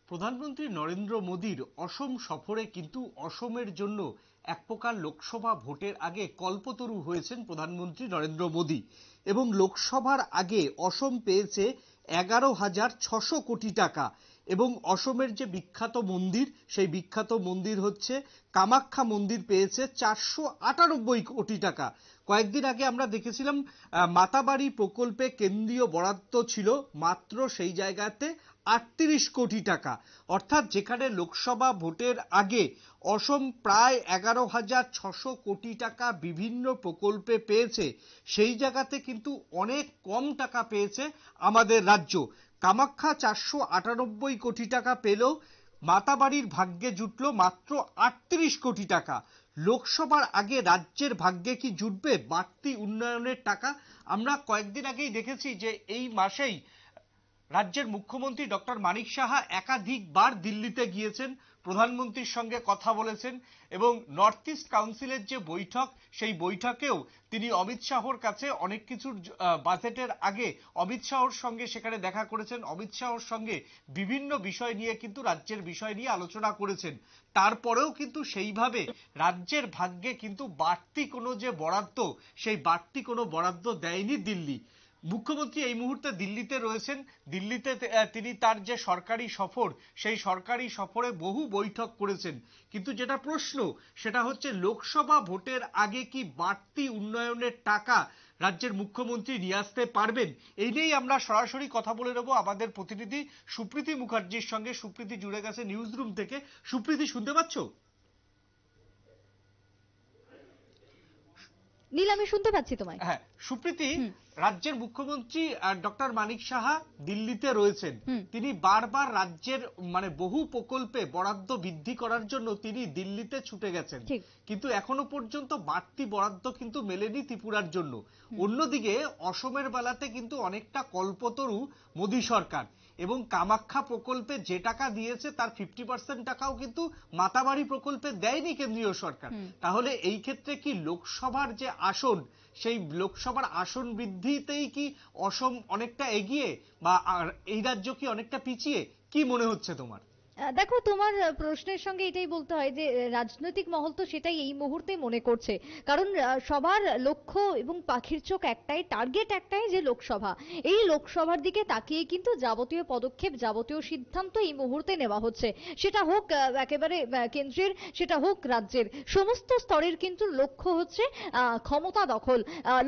প্রধানমন্ত্রী নরেন্দ্র মোদীর অসম সফরে কিন্তু অসমের জন্য এক প্রকার লোকসভা ভোটের আগে কল্পতরু হয়েছেন প্রধানমন্ত্রী নরেন্দ্র মোদী। এবং লোকসভার আগে অসম পেয়েছে 11,600 কোটি টাকা। এবং অসমের যে বিখ্যাত মন্দির, সেই বিখ্যাত মন্দির হচ্ছে কামাখ্যা মন্দির, পেয়েছে 498 কোটি টাকা। কয়েকদিন আগে আমরা দেখেছিলাম মাতাবাড়ি প্রকল্পে কেন্দ্রীয় বরাদ্দ ছিল মাত্র সেই জায়গাতে 38 কোটি টাকা। অর্থাৎ যেখানে লোকসভা ভোটের আগে অসম প্রায় 11,600 কোটি টাকা বিভিন্ন প্রকল্পে পেয়েছে, সেই জায়গাতে কিন্তু অনেক কম টাকা পেয়েছে আমাদের রাজ্য। কামাখ্যা 498 কোটি টাকা পেলেও মাতাবাড়ির ভাগ্যে জুটলো মাত্র 38 কোটি টাকা। লোকসভার আগে রাজ্যের ভাগ্যে কি জুটবে বাড়তি উন্নয়নের টাকা? আমরা কয়েকদিন আগেই দেখেছি যে এই মাসেই রাজ্যের মুখ্যমন্ত্রী ডক্টর মানিক সাহা একাধিকবার দিল্লিতে গিয়েছেন, প্রধানমন্ত্রীর সঙ্গে কথা বলেছেন এবং নর্থ ইস্ট কাউন্সিলের যে বৈঠক, সেই বৈঠকেও তিনি অমিত শাহর কাছে অনেক কিছুর বাজেটের আগে অমিত শাহর সঙ্গে সেখানে দেখা করেছেন। অমিত শাহর সঙ্গে বিভিন্ন বিষয় নিয়ে কিন্তু রাজ্যের বিষয় নিয়ে আলোচনা করেছেন। তারপরেও কিন্তু সেইভাবে রাজ্যের ভাগ্যে কিন্তু বাড়তি কোনো যে বরাদ্দ, সেই বাড়তি কোনো বরাদ্দ দেয়নি দিল্লি। মুখ্যমন্ত্রী এই মুহূর্তে দিল্লিতে রয়েছেন। দিল্লিতে তিনি তার যে সরকারি সফর, সেই সরকারি সফরে বহু বৈঠক করেছেন। কিন্তু যেটা প্রশ্ন, সেটা হচ্ছে লোকসভা ভোটের আগে কি বাড়তি উন্নয়নের টাকা রাজ্যের মুখ্যমন্ত্রী নিয়ে আসতে পারবেন? এই নিয়েই আমরা সরাসরি কথা বলে নেব আমাদের প্রতিনিধি সুপ্রীতি মুখার্জির সঙ্গে। সুপ্রীতি জুড়ে গেছে নিউজ রুম থেকে। সুপ্রীতি, শুনতে পাচ্ছ? নীল, আমি শুনতে পাচ্ছি তোমায়। হ্যাঁ সুপ্রীতি, রাজ্যের মুখ্যমন্ত্রী ডক্টর মানিক সাহা দিল্লিতে রয়েছেন। তিনি বারবার রাজ্যের বহু প্রকল্পে বরাদ্দ বৃদ্ধি করার জন্য তিনি দিল্লিতে ছুটে গেছেন, কিন্তু এখনো পর্যন্ত বাড়তি বরাদ্দ কিন্তু মেলেনি ত্রিপুরার জন্য। অন্যদিকে অসমের বেলাতে কিন্তু অনেকটা কল্পতরু মোদী সরকার, এবং কামাখ্যা প্রকল্পে যে টাকা দিয়েছে তার 50% টাকাও কিন্তু মাতাবাড়ি প্রকল্পে দেয়নি কেন্দ্রীয় সরকার। তাহলে এই ক্ষেত্রে কি লোকসভার যে আসন, সেই লোকসভার আসন বৃদ্ধিতেই কি অসম অনেকটা এগিয়ে, বা এই রাজ্য কি অনেকটা পিছিয়ে? কি মনে হচ্ছে তোমার? দেখো, তোমার প্রশ্নের সঙ্গে এটাই বলতে হয় যে রাজনৈতিক মহল তো সেটাই এই মুহূর্তে মনে করছে। কারণ সবার লক্ষ্য এবং পাখির চোখ একটাই, টার্গেট একটাই, যে লোকসভা। এই লোকসভার দিকে তাকিয়ে কিন্তু যাবতীয় পদক্ষেপ, যাবতীয় সিদ্ধান্ত এই মুহূর্তে নেওয়া হচ্ছে। সেটা হোক একেবারে কেন্দ্রের, সেটা হোক রাজ্যের, সমস্ত স্তরের কিন্তু লক্ষ্য হচ্ছে ক্ষমতা দখল,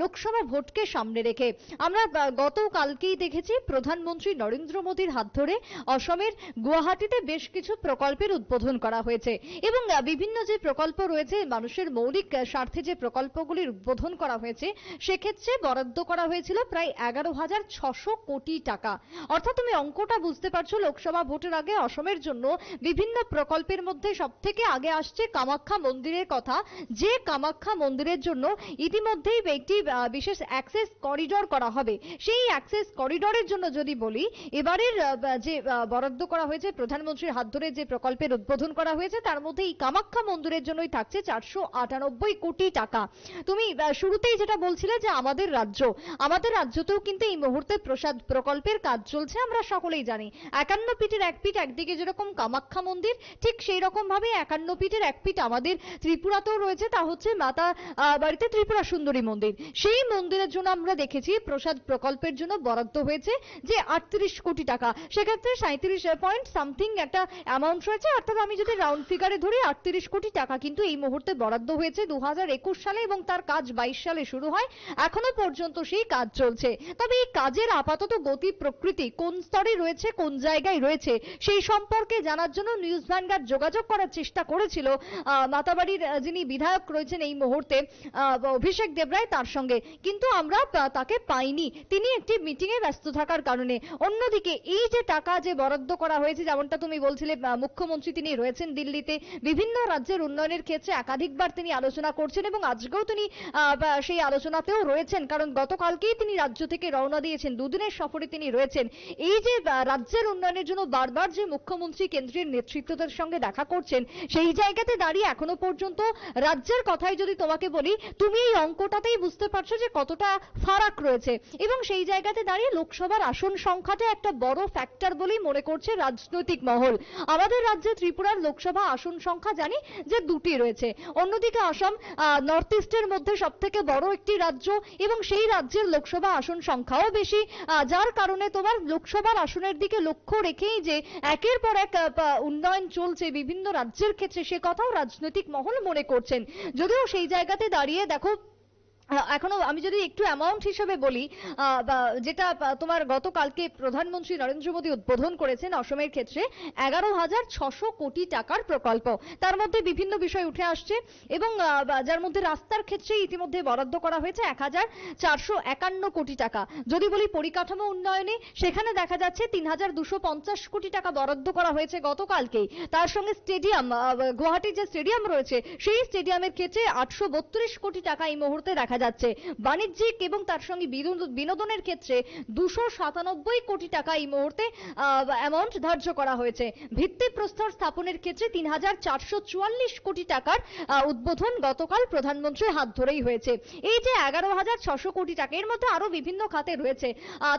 লোকসভা ভোটকে সামনে রেখে। আমরা গতকালকেই দেখেছি প্রধানমন্ত্রী নরেন্দ্র মোদীর হাত ধরে অসমের গুয়াহাটিতে বেশ কিছু প্রকল্পের উদ্বোধন করা হয়েছে, এবং বিভিন্ন যে প্রকল্প রয়েছে, মানুষের মৌলিক স্বার্থে যে প্রকল্পগুলির উদ্বোধন করা হয়েছে, সেক্ষেত্রে বরাদ্দ করা হয়েছিল প্রায় 11,600 কোটি টাকা। অর্থাৎ তুমি অঙ্কটা বুঝতে পারছো, লোকসভা ভোটের আগে অসমের জন্য বিভিন্ন প্রকল্পের মধ্যে সব থেকে আগে আসছে কামাখ্যা মন্দিরের কথা, যে কামাখ্যা মন্দিরের জন্য ইতিমধ্যেই একটি বিশেষ অ্যাক্সেস করিডোর করা হবে। সেই অ্যাক্সেস করিডোরের জন্য যদি বলি, এবারের যে বরাদ্দ করা হয়েছে, প্রধানমন্ত্রীর হাত ধরে যে প্রকল্পের উদ্বোধন করা হয়েছে, তার মধ্যে এই কামাখ্যা মন্দিরের জন্যই থাকছে 498 কোটি টাকা। তুমি শুরুতেই যেটা বলছিলে যে আমাদের রাজ্যতেও কিন্তু এই মুহূর্তে প্রসাদ প্রকল্পের কাজ চলছে, আমরা সকলেই জানি। 51 ফিটের এক ফিট একদিকে যেরকম কামাখ্যা মন্দির, ঠিক সেই রকম ভাবে 51 ফিটের এক ফিট আমাদের ত্রিপুরাতেও রয়েছে, তা হচ্ছে মাতা বাড়িতে ত্রিপুরা সুন্দরী মন্দির। সেই মন্দিরের জন্য আমরা দেখেছি প্রসাদ প্রকল্পের জন্য বরাদ্দ হয়েছে যে 38 কোটি টাকা। সেক্ষেত্রে 37 পয়েন্ট সামথিং একটা অ্যামাউন্ট রয়েছে। অর্থাৎ আমি যদি রাউন্ড ফিগারে ধরি, 38 কোটি টাকা কিন্তু এই মুহূর্তে বরাদ্দ হয়েছে 2021 সালে, এবং তার কাজ 22 সালে শুরু হয়। এখনো পর্যন্ত সেই কাজ চলছে। তবে এই কাজের আপাতত গতি প্রকৃতি কোন স্তরে রয়েছে, কোন জায়গায় রয়েছে, সেই সম্পর্কে জানার জন্য নিউজ ভ্যানগার্ড যোগাযোগ করার চেষ্টা করেছিল মাতাবাড়ির যিনি বিধায়ক রয়েছেন এই মুহূর্তে, অভিষেক দেবরায়, তার সঙ্গে, কিন্তু আমরা তাকে পাইনি, তিনি একটি মিটিং এ ব্যস্ত থাকার কারণে। অন্যদিকে এই যে টাকা যে বরাদ্দ করা হয়েছে, যেমনটা তুমি বলছিলে, মুখ্যমন্ত্রী তিনি রয়েছেন দিল্লিতে, বিভিন্ন রাজ্যের উন্নয়নের ক্ষেত্রে একাধিকবার তিনি আলোচনা করছেন, এবং আজকেও তিনি সেই আলোচনাতেও রয়েছেন, কারণ গতকালকেই তিনি রাজ্য থেকে রওনা দিয়েছেন, দুদিনের সফরে তিনি রয়েছেন। এই যে রাজ্যের উন্নয়নের জন্য বারবার যে মুখ্যমন্ত্রী কেন্দ্রের নেতৃত্বদের সঙ্গে দেখা করছেন, সেই জায়গাতে দাঁড়িয়ে এখনো পর্যন্ত রাজ্যের কথাই যদি তোমাকে বলি, তুমি এই অঙ্কটাতেই বুঝতে পারছো যে কতটা ফারাক রয়েছে, এবং সেই জায়গাতে দাঁড়িয়ে লোকসভার আসন সংখ্যাটা একটা বড় ফ্যাক্টর বলেই মনে করছে রাজনৈতিক মহল। মহল। আমাদের রাজ্যে ত্রিপুরার লোকসভা আসন সংখ্যা জানি যে 2টি রয়েছে। অন্যদিকে আসাম নর্থ ইস্টের মধ্যে সব থেকে বড় একটি রাজ্য এবং সেই রাজ্যের লোকসভা আসন সংখ্যাও বেশি, যার কারণে তোমার লোকসভার আসনের দিকে লক্ষ্য রেখেই যে একের পর এক উন্নয়ন চলছে বিভিন্ন রাজ্যের ক্ষেত্রে, সে কথাও রাজনৈতিক মহল মনে করছেন। যদিও সেই জায়গাতে দাঁড়িয়ে দেখো এখনো আমি যদি একটু অ্যামাউন্ট হিসেবে বলি, যেটা তোমার গতকালকে প্রধানমন্ত্রী নরেন্দ্র মোদী উদ্বোধন করেছেন অসমের ক্ষেত্রে 11,600 কোটি টাকার প্রকল্প, তার মধ্যে বিভিন্ন বিষয় উঠে আসছে এবং যার মধ্যে রাস্তার ক্ষেত্রে ইতিমধ্যে বরাদ্দ করা হয়েছে 1,451 কোটি টাকা। যদি বলি পরিকাঠামো উন্নয়নে, সেখানে দেখা যাচ্ছে 3,250 কোটি টাকা বরাদ্দ করা হয়েছে গতকালকেই। তার সঙ্গে স্টেডিয়াম, গুয়াহাটির যে স্টেডিয়াম রয়েছে সেই স্টেডিয়ামের ক্ষেত্রে 832 কোটি টাকা এই মুহূর্তে দেখা যাচ্ছে। বাণিজ্যিক এবং তার সঙ্গে বিনোদনের ক্ষেত্রে 297 কোটি টাকা এই মুহূর্তে অ্যামাউন্ট ধার্য করা হয়েছে। ভিত্তিপ্রস্তর স্থাপনের ক্ষেত্রে 3,444 কোটি টাকার উদ্বোধন গতকাল প্রধানমন্ত্রীর হাত ধরেই হয়েছে। এই যে 11,600 কোটি টাকা, এর মধ্যে আরো বিভিন্ন খাতে রয়েছে,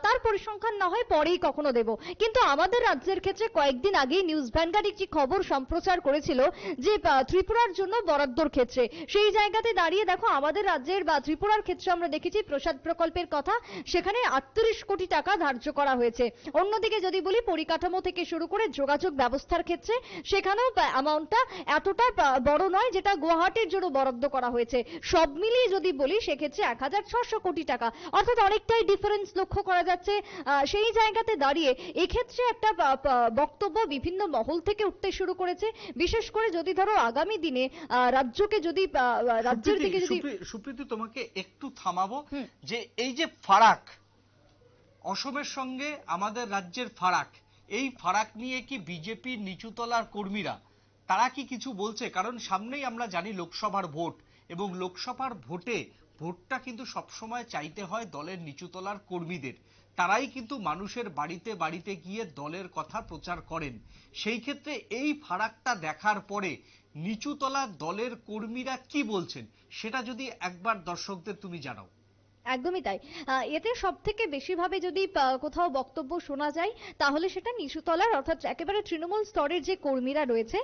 তার পরিসংখ্যান না হয় পরেই কখনো দেব। কিন্তু আমাদের রাজ্যের ক্ষেত্রে কয়েকদিন আগেই নিউজ ভ্যানগার্ড একটি খবর সম্প্রচার করেছিল যে ত্রিপুরার জন্য বরাদ্দর ক্ষেত্রে, সেই জায়গাতে দাঁড়িয়ে দেখো আমাদের রাজ্যের বা ত্রিপুরার ক্ষেত্রে আমরা দেখেছি প্রসাদ প্রকল্পের কথা, সেখানে 38 কোটি টাকা ধার্য করা হয়েছে। অন্যদিকে যদি বলি পরিকাঠামো থেকে শুরু করে যোগাযোগ ব্যবস্থার ক্ষেত্রে, সেখানেও অ্যামাউন্টটা এতটা বড় নয় যেটা গুয়াহাটির জন্য বরাদ্দ করা হয়েছে। সব মিলিয়ে যদি বলি সেক্ষেত্রে 1,600 কোটি টাকা, অর্থাৎ অনেকটাই ডিফারেন্স লক্ষ্য করা যাচ্ছে। সেই জায়গাতে দাঁড়িয়ে এক্ষেত্রে একটা বক্তব্য বিভিন্ন মহল থেকে উঠতে শুরু করেছে, বিশেষ করে যদি ধরো আগামী দিনে রাজ্যকে যদি রাজ্যের দিকে যদি সুপ্রীতি তোমাকে একটু থামাবো, যে এই যে ফারাক অসমের সঙ্গে আমাদের রাজ্যের ফারাক, এই ফারাক নিয়ে কি বিজেপির নিচুতলার কর্মীরা তারা কি কিছু বলছে? কারণ সামনেই আমরা জানি লোকসভার ভোট, এবং লোকসভার ভোটটা কিন্তু সবসময় চাইতে হয় দলের নিচুতলার কর্মীদের। তারাই কিন্তু মানুষের বাড়িতে বাড়িতে গিয়ে দলের কথা প্রচার করেন। সেই ক্ষেত্রে এই ফারাকটা দেখার পরে নিচুতলা দলের কর্মীরা কি বলছেন সেটা যদি একবার দর্শকদের তুমি জানাও। একদমই তাই। এতে সব থেকে বেশিভাবে যদি কোথাও বক্তব্য শোনা যায় তাহলে সেটা নিচুতলার, অর্থাৎ একেবারে তৃণমূল স্তরের যে কর্মীরা রয়েছে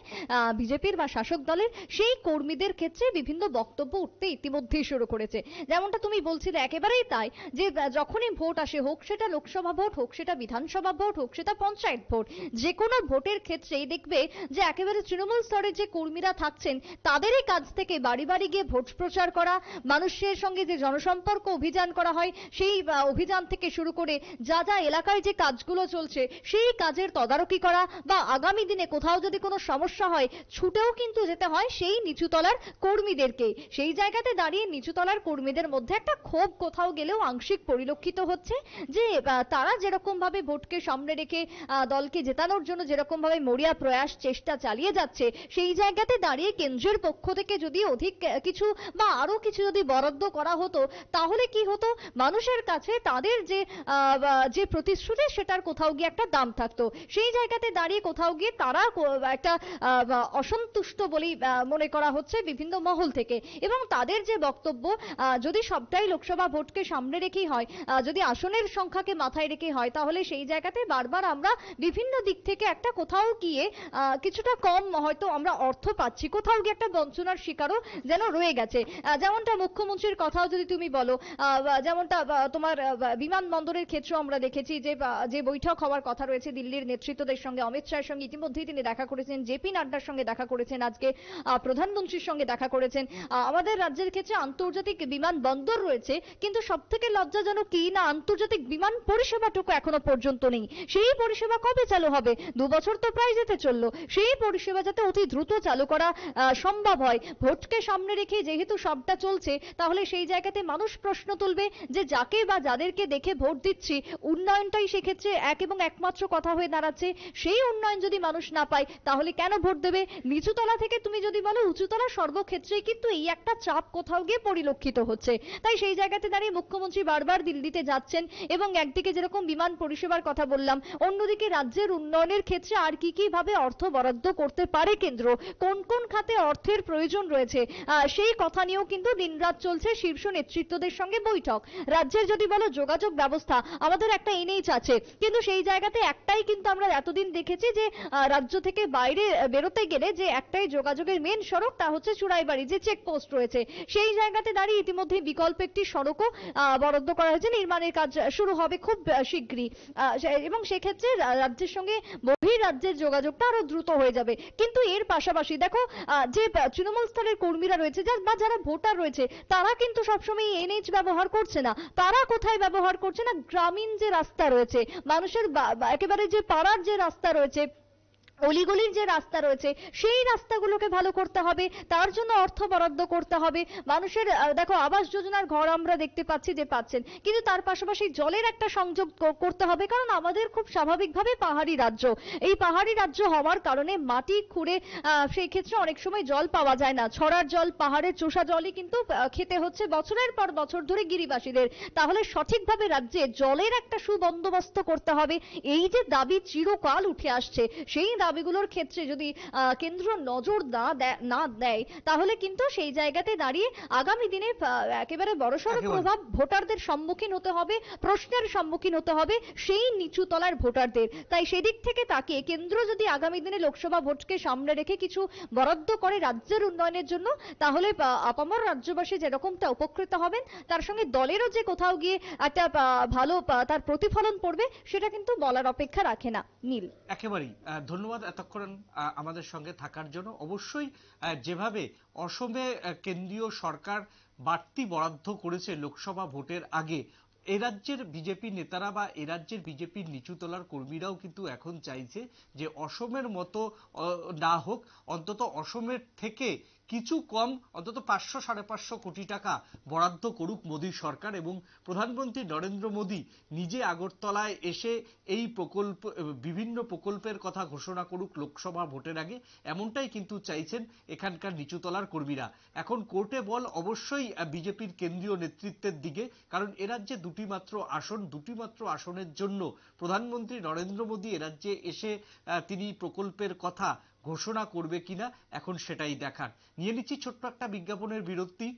বিজেপির বা শাসক দলের, সেই কর্মীদের ক্ষেত্রে বিভিন্ন বক্তব্য উঠতে ইতিমধ্যেই শুরু করেছে। যেমনটা তুমি বলছিলে একেবারেই তাই, যে যখনই ভোট আসে, হোক সেটা লোকসভা ভোট, হোক সেটা বিধানসভা ভোট, হোক সেটা পঞ্চায়েত ভোট, যে কোনো ভোটের ক্ষেত্রেই দেখবে যে একেবারে তৃণমূল স্তরের যে কর্মীরা থাকছেন তাদেরই কাছ থেকে বাড়ি বাড়ি গিয়ে ভোট প্রচার করা, মানুষের সঙ্গে যে জনসম্পর্ক অভিযান করা হয় সেই অভিযান থেকে শুরু করে যা যা এলাকায় যে কাজগুলো চলছে সেই কাজের তদারকি করা, বা আগামী দিনে কোথাও যদি কোনো সমস্যা হয় ছুটেও কিন্তু যেতে হয় সেই নিচুতলার কর্মীদেরকে। সেই জায়গাতে দাঁড়িয়ে নিচুতলার কর্মীদের মধ্যে একটা ক্ষোভ কোথাও গেলেও আংশিক পরিলক্ষিত হচ্ছে, যে তারা যেরকম ভাবে ভোটকে সামনে রেখে দলকে জেতানোর জন্য যেরকম ভাবে মরিয়া প্রয়াস চেষ্টা চালিয়ে যাচ্ছে, সেই জায়গাতে দাঁড়িয়ে কেন্দ্রের পক্ষ থেকে যদি অধিক কিছু বা আরো কিছু যদি বরাদ্দ করা হতো তাহলে কি হতো, মানুষের কাছে তাদের যে প্রতিশ্রুতি সেটার কোথাও গিয়ে একটা দাম থাকতো। সেই জায়গাতে দাঁড়িয়ে কোথাও গিয়ে তারা একটা অসন্তুষ্ট বলেই মনে করা হচ্ছে বিভিন্ন মহল থেকে, এবং তাদের যে বক্তব্য যদি সবটাই লোকসভা ভোটকে সামনে রেখেই হয়, যদি আসনের সংখ্যাকে মাথায় রেখে হয়, তাহলে সেই জায়গাতে বারবার আমরা বিভিন্ন দিক থেকে একটা কোথাও গিয়ে কিছুটা কম হয়তো আমরা অর্থ পাচ্ছি, কোথাও গিয়ে একটা বঞ্চনার শিকারও যেন রয়ে গেছে। যেমনটা মুখ্যমন্ত্রীর কথাও যদি তুমি বলো, যেমনটা তোমার বিমানবন্দরের ক্ষেত্রে আমরা দেখেছি যে বৈঠক হওয়ার কথা রয়েছে দিল্লির নেতৃত্বদের সঙ্গে, অমিত শাহের সঙ্গে ইতিমধ্যেই তিনি দেখা করেছেন, জেপি নাড্ডার সঙ্গে দেখা করেছেন, আজকে প্রধানমন্ত্রীর সঙ্গে দেখা করেছেন। আমাদের রাজ্যের ক্ষেত্রে আন্তর্জাতিক বিমানবন্দর রয়েছে, কিন্তু সব থেকে লজ্জাজনক কি না, আন্তর্জাতিক বিমান পরিষেবাটুকু এখনো পর্যন্ত নেই। সেই পরিষেবা কবে চালু হবে? 2 বছর তো প্রায় যেতে চললো। সেই পরিষেবা যাতে অতি দ্রুত চালু করা সম্ভব হয়। ভোটকে সামনে রেখে যেহেতু সবটা চলছে, তাহলে সেই জায়গাতে মানুষ প্রশ্ন তুলবে যে যাকে বা যাদেরকে দেখে ভোট দিচ্ছি, উন্নয়নটাই সেক্ষেত্রে এক এবং একমাত্র কথা হয়ে দাঁড়াচ্ছে। সেই উন্নয়ন যদি মানুষ না পায় তাহলে কেন ভোট দেবে? নিচুতলা থেকে তুমি যদি বলো উঁচুতলা, সর্বক্ষেত্রেই কিন্তু এই একটা চাপ কোথাও গিয়ে পরিলক্ষিত হচ্ছে। তাই সেই জায়গাতে দাঁড়িয়ে মুখ্যমন্ত্রী বারবার দিল্লিতে যাচ্ছেন, এবং একদিকে যেরকম বিমান পরিষেবার কথা বললাম, অন্যদিকে রাজ্যের উন্নয়নের ক্ষেত্রে আর কি কি ভাবে অর্থ বরাদ্দ করতে পারে কেন্দ্র, কোন কোন খাতে অর্থের প্রয়োজন রয়েছে, সেই কথা নিয়েও কিন্তু দিনরাত চলছে শীর্ষ নেতৃত্বদের সঙ্গে বৈঠক। রাজ্যের যদি বলো যোগাযোগ ব্যবস্থা, আমাদের একটা এনএইচ আছে, কিন্তু সেই জায়গাতে একটাই কিন্তু আমরা এতদিন দেখেছি যে রাজ্য থেকে বাইরে বেরোতে গেলে যে একটাই যোগাযোগের মেন সড়ক, তা হচ্ছে চুড়াইবাড়ি যে চেকপোস্ট রয়েছে। সেই জায়গাতে দাঁড়িয়ে ইতিমধ্যে বিকল্প একটি সড়কও বরাদ্দ করা হয়েছে, নির্মাণের কাজ শুরু হবে খুব শীঘ্রই। এবং সেক্ষেত্রে রাজ্যের সঙ্গে বহির রাজ্যের যোগাযোগটা আরো দ্রুত হয়ে যাবে। কিন্তু এর পাশাপাশি দেখো যে তৃণমূল স্তরের কর্মীরা রয়েছে, বা যারা ভোটার রয়েছে, তারা কিন্তু সবসময় এনএইচ ব্যবহার করছে না। তারা কোথায় ব্যবহার করছে না, গ্রামীণ যে রাস্তা রয়েছে, মানুষের একেবারে যে পাড়ার যে রাস্তা রয়েছে, অলিগলির যে রাস্তা রয়েছে, সেই রাস্তাগুলোকে ভালো করতে হবে, তার জন্য অর্থ বরাদ্দ করতে হবে। মানুষের দেখো আবাস যোজনার ঘর আমরা দেখতে পাচ্ছি যে পাচ্ছেন, কিন্তু তার পাশাপাশি জলের একটা সংযোগ করতে হবে, কারণ আমাদের খুব স্বাভাবিকভাবে পাহাড়ি রাজ্য। এই পাহাড়ি রাজ্য হওয়ার কারণে মাটি খুঁড়ে সেই ক্ষেত্রে অনেক সময় জল পাওয়া যায় না। ছড়ার জল, পাহাড়ের চোষা জলই কিন্তু খেতে হচ্ছে বছরের পর বছর ধরে গিরিবাসীদের। তাহলে সঠিকভাবে রাজ্যে জলের একটা সুবন্দোবস্ত করতে হবে। এই যে দাবি চিরকাল উঠে আসছে, সেই দাবিগুলোর ক্ষেত্রে যদি কেন্দ্র নজর না দেয়, তাহলে কিন্তু সেই জায়গাতে দাঁড়িয়ে আগামী দিনে একেবারে বড়সড় প্রভাব ভোটারদের সম্মুখীন হতে হবে, প্রশ্নের সম্মুখীন হতে হবে সেই নিচু তলার ভোটারদের। তাই সেদিক থেকে তাকিয়ে কেন্দ্র যদি আগামী দিনে লোকসভা ভোটকে সামনে রেখে কিছু বরাদ্দ করে রাজ্যের উন্নয়নের জন্য, তাহলে আপামর রাজ্যবাসী যেরকমটা উপকৃত হবেন, তার সঙ্গে দলেরও যে কোথাও গিয়ে একটা ভালো তার প্রতিফলন পড়বে, সেটা কিন্তু বলার অপেক্ষা রাখে না। নীল, একেবারেই ধন্যবাদ এতক্ষণ আমাদের সঙ্গে থাকার জন্য। অবশ্যই যেভাবে অসমে কেন্দ্রীয় সরকার বাড়তি বরাদ্দ করেছে লোকসভা ভোটের আগে, এ রাজ্যের বিজেপি নেতারা বা এ রাজ্যের বিজেপির নিচুতলার কর্মীরাও কিন্তু এখন চাইছে যে অসমের মতো না হোক, অন্তত অসমের থেকে কিছু কম, অন্তত 500-550 কোটি টাকা বরাদ্দ করুক মোদী সরকার, এবং প্রধানমন্ত্রী নরেন্দ্র মোদী নিজে আগরতলায় এসে এই প্রকল্প, বিভিন্ন প্রকল্পের কথা ঘোষণা করুক লোকসভা ভোটের আগে, এমনটাই কিন্তু চাইছেন এখানকার নিচুতলার কর্মীরা। এখন কোর্টে বল অবশ্যই বিজেপির কেন্দ্রীয় নেতৃত্বের দিকে, কারণ এ রাজ্যে দুটি মাত্র আসনের জন্য প্রধানমন্ত্রী নরেন্দ্র মোদী এ রাজ্যে এসে তিনি প্রকল্পের কথা ঘোষণা করবে কিনা এখন সেটাই দেখার। নিয়ে নিচ্ছি ছোট্ট একটা বিজ্ঞাপনের বিরতি।